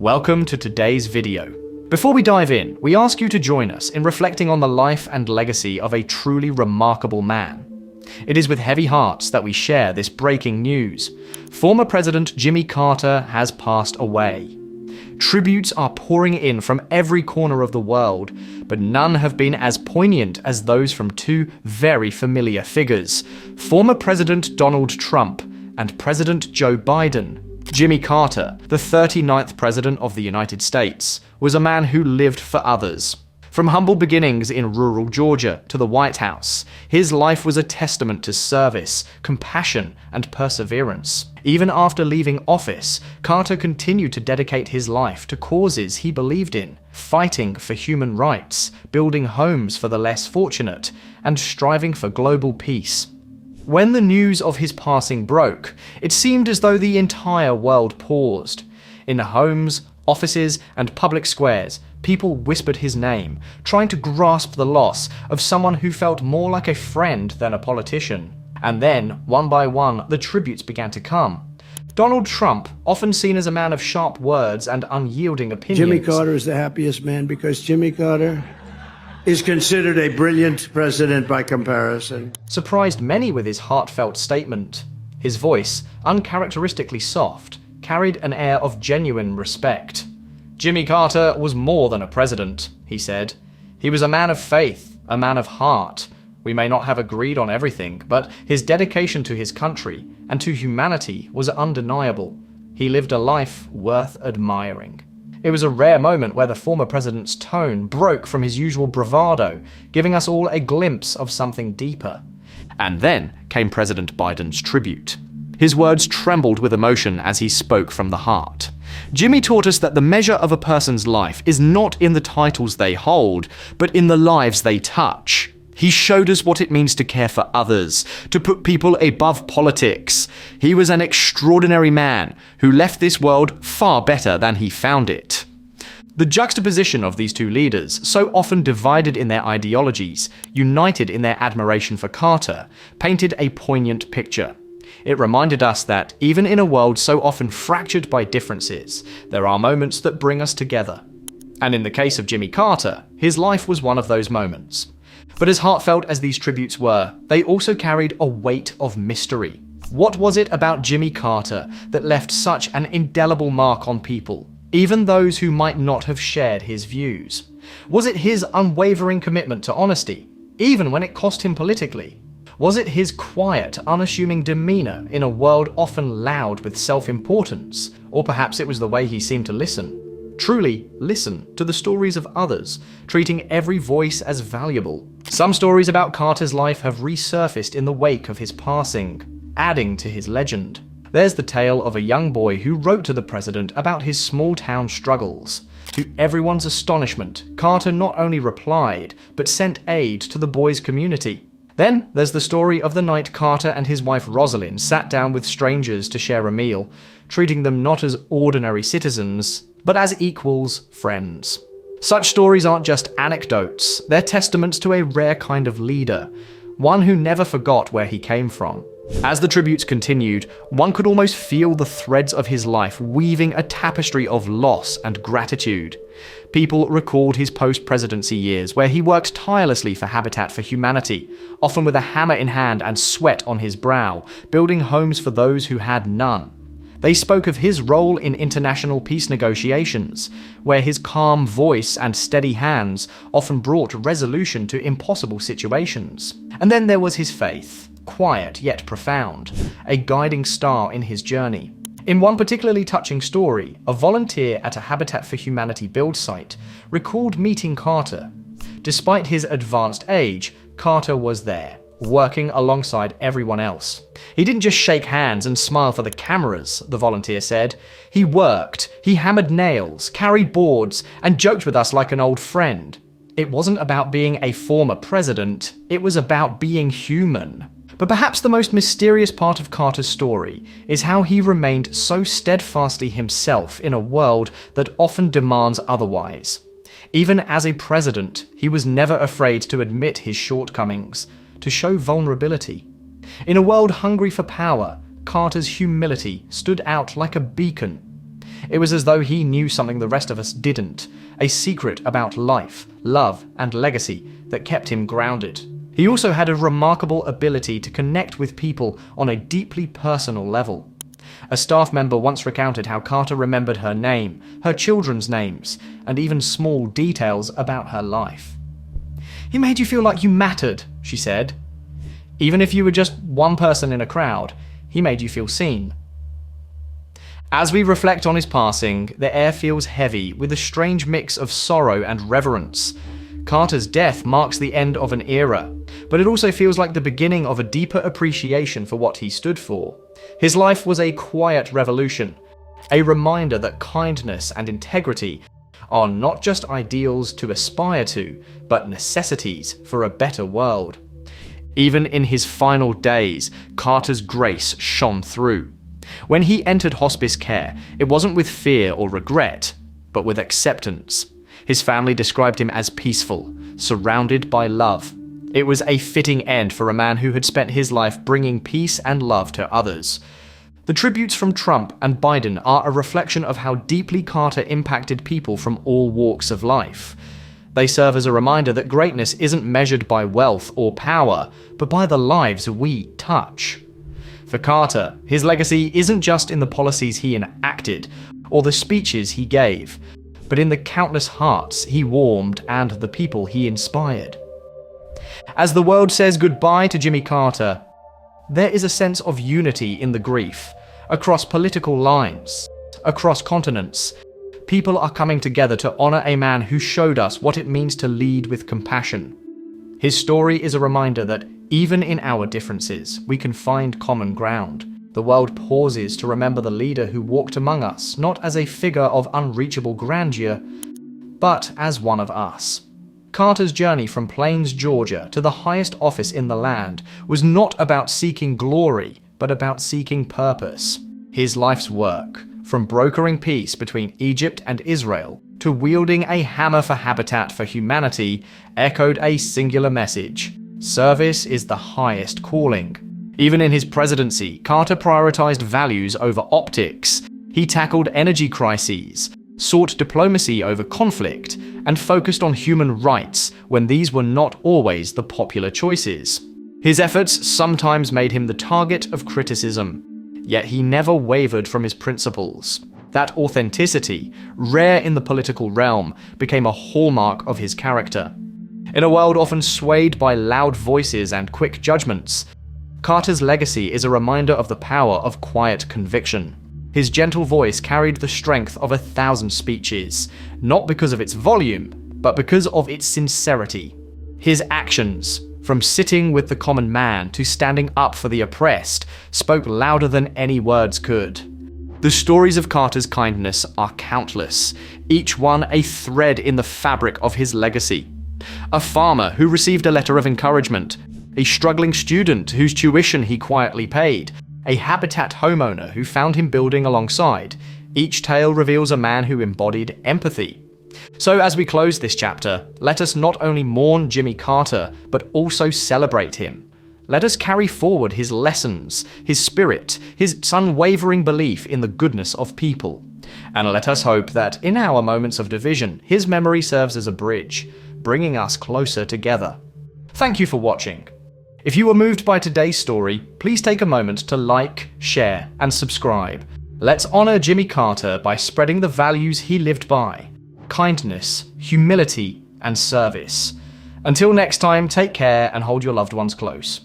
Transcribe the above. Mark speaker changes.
Speaker 1: Welcome to today's video. Before we dive in, we ask you to join us in reflecting on the life and legacy of a truly remarkable man. It is with heavy hearts that we share this breaking news. Former President Jimmy Carter has passed away. Tributes are pouring in from every corner of the world, but none have been as poignant as those from two very familiar figures: former President Donald Trump and President Joe Biden. Jimmy Carter, the 39th President of the United States, was a man who lived for others. From humble beginnings in rural Georgia to the White House, his life was a testament to service, compassion, and perseverance. Even after leaving office, Carter continued to dedicate his life to causes he believed in, fighting for human rights, building homes for the less fortunate, and striving for global peace. When the news of his passing broke, it seemed as though the entire world paused. In homes, offices, and public squares, people whispered his name, trying to grasp the loss of someone who felt more like a friend than a politician. And then, one by one, the tributes began to come. Donald Trump, often seen as a man of sharp words and unyielding opinions.
Speaker 2: Jimmy Carter is the happiest man because Jimmy Carter is considered a brilliant president by comparison.
Speaker 1: Surprised many with his heartfelt statement. His voice, uncharacteristically soft, carried an air of genuine respect. Jimmy Carter was more than a president, he said. He was a man of faith, a man of heart. We may not have agreed on everything, but his dedication to his country and to humanity was undeniable. He lived a life worth admiring. It was a rare moment where the former president's tone broke from his usual bravado, giving us all a glimpse of something deeper. And then came President Biden's tribute. His words trembled with emotion as he spoke from the heart. Jimmy taught us that the measure of a person's life is not in the titles they hold, but in the lives they touch. He showed us what it means to care for others, to put people above politics. He was an extraordinary man who left this world far better than he found it. The juxtaposition of these two leaders, so often divided in their ideologies, united in their admiration for Carter, painted a poignant picture. It reminded us that, even in a world so often fractured by differences, there are moments that bring us together. And in the case of Jimmy Carter, his life was one of those moments. But as heartfelt as these tributes were, they also carried a weight of mystery. What was it about Jimmy Carter that left such an indelible mark on people, even those who might not have shared his views? Was it his unwavering commitment to honesty, even when it cost him politically? Was it his quiet, unassuming demeanor in a world often loud with self-importance? Or perhaps it was the way he seemed to listen. Truly listen to the stories of others, treating every voice as valuable. Some stories about Carter's life have resurfaced in the wake of his passing, adding to his legend. There's the tale of a young boy who wrote to the president about his small-town struggles. To everyone's astonishment, Carter not only replied, but sent aid to the boy's community. Then there's the story of the night Carter and his wife Rosalind sat down with strangers to share a meal, treating them not as ordinary citizens, but as equals, friends. Such stories aren't just anecdotes, they're testaments to a rare kind of leader, one who never forgot where he came from. As the tributes continued, one could almost feel the threads of his life weaving a tapestry of loss and gratitude. People recalled his post-presidency years, where he worked tirelessly for Habitat for Humanity, often with a hammer in hand and sweat on his brow, building homes for those who had none. They spoke of his role in international peace negotiations, where his calm voice and steady hands often brought resolution to impossible situations. And then there was his faith, quiet yet profound, a guiding star in his journey. In one particularly touching story, a volunteer at a Habitat for Humanity build site recalled meeting Carter. Despite his advanced age, Carter was there, working alongside everyone else. He didn't just shake hands and smile for the cameras, the volunteer said. He worked, he hammered nails, carried boards, and joked with us like an old friend. It wasn't about being a former president, it was about being human. But perhaps the most mysterious part of Carter's story is how he remained so steadfastly himself in a world that often demands otherwise. Even as a president, he was never afraid to admit his shortcomings, to show vulnerability. In a world hungry for power, Carter's humility stood out like a beacon. It was as though he knew something the rest of us didn't, a secret about life, love, and legacy that kept him grounded. He also had a remarkable ability to connect with people on a deeply personal level. A staff member once recounted how Carter remembered her name, her children's names, and even small details about her life. "He made you feel like you mattered," she said. "Even if you were just one person in a crowd, he made you feel seen." As we reflect on his passing, the air feels heavy with a strange mix of sorrow and reverence. Carter's death marks the end of an era, but it also feels like the beginning of a deeper appreciation for what he stood for. His life was a quiet revolution, a reminder that kindness and integrity are not just ideals to aspire to, but necessities for a better world. Even in his final days, Carter's grace shone through. When he entered hospice care, it wasn't with fear or regret, but with acceptance. His family described him as peaceful, surrounded by love. It was a fitting end for a man who had spent his life bringing peace and love to others. The tributes from Trump and Biden are a reflection of how deeply Carter impacted people from all walks of life. They serve as a reminder that greatness isn't measured by wealth or power, but by the lives we touch. For Carter, his legacy isn't just in the policies he enacted or the speeches he gave, but in the countless hearts he warmed and the people he inspired. As the world says goodbye to Jimmy Carter, there is a sense of unity in the grief, across political lines, across continents. People are coming together to honor a man who showed us what it means to lead with compassion. His story is a reminder that even in our differences, we can find common ground. The world pauses to remember the leader who walked among us, not as a figure of unreachable grandeur, but as one of us. Carter's journey from Plains, Georgia to the highest office in the land was not about seeking glory, but about seeking purpose. His life's work, from brokering peace between Egypt and Israel to wielding a hammer for Habitat for Humanity, echoed a singular message: service is the highest calling. Even in his presidency, Carter prioritized values over optics. He tackled energy crises, sought diplomacy over conflict, and focused on human rights when these were not always the popular choices. His efforts sometimes made him the target of criticism, yet he never wavered from his principles. That authenticity, rare in the political realm, became a hallmark of his character. In a world often swayed by loud voices and quick judgments, Carter's legacy is a reminder of the power of quiet conviction. His gentle voice carried the strength of 1,000 speeches, not because of its volume, but because of its sincerity. His actions, from sitting with the common man to standing up for the oppressed, spoke louder than any words could. The stories of Carter's kindness are countless, each one a thread in the fabric of his legacy. A farmer who received a letter of encouragement, a struggling student whose tuition he quietly paid, a Habitat homeowner who found him building alongside. Each tale reveals a man who embodied empathy. So as we close this chapter, let us not only mourn Jimmy Carter, but also celebrate him. Let us carry forward his lessons, his spirit, his unwavering belief in the goodness of people. And let us hope that in our moments of division, his memory serves as a bridge, bringing us closer together. Thank you for watching. If you were moved by today's story, please take a moment to like, share, and subscribe. Let's honor Jimmy Carter by spreading the values he lived by: kindness, humility, and service. Until next time, take care and hold your loved ones close.